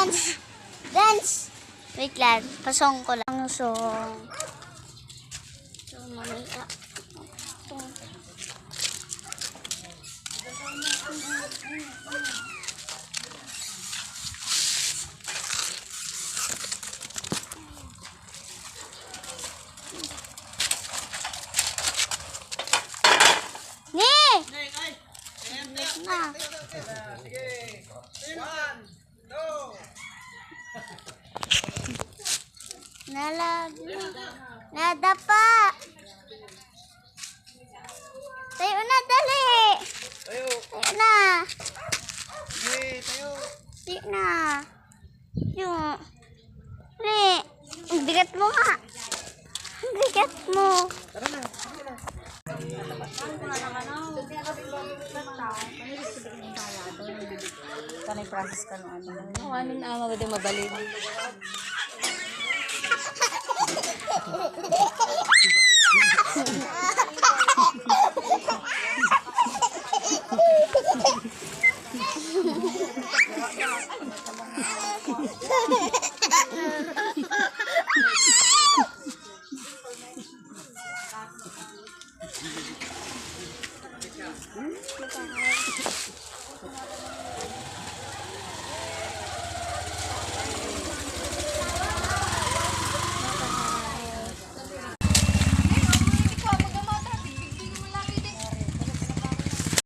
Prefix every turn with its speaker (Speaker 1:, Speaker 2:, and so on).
Speaker 1: Dance! Dance! Wait lang, pasong ko lang. Song. So, mamaya. Na. Nalag. Nadapa. Tayo na, dali. Tayo na. Tayo na. Yung. Dali. Ang bigat mo nga. Ang bigat mo. Tara na.
Speaker 2: Kanay process ka no ano. Ano na mabalik.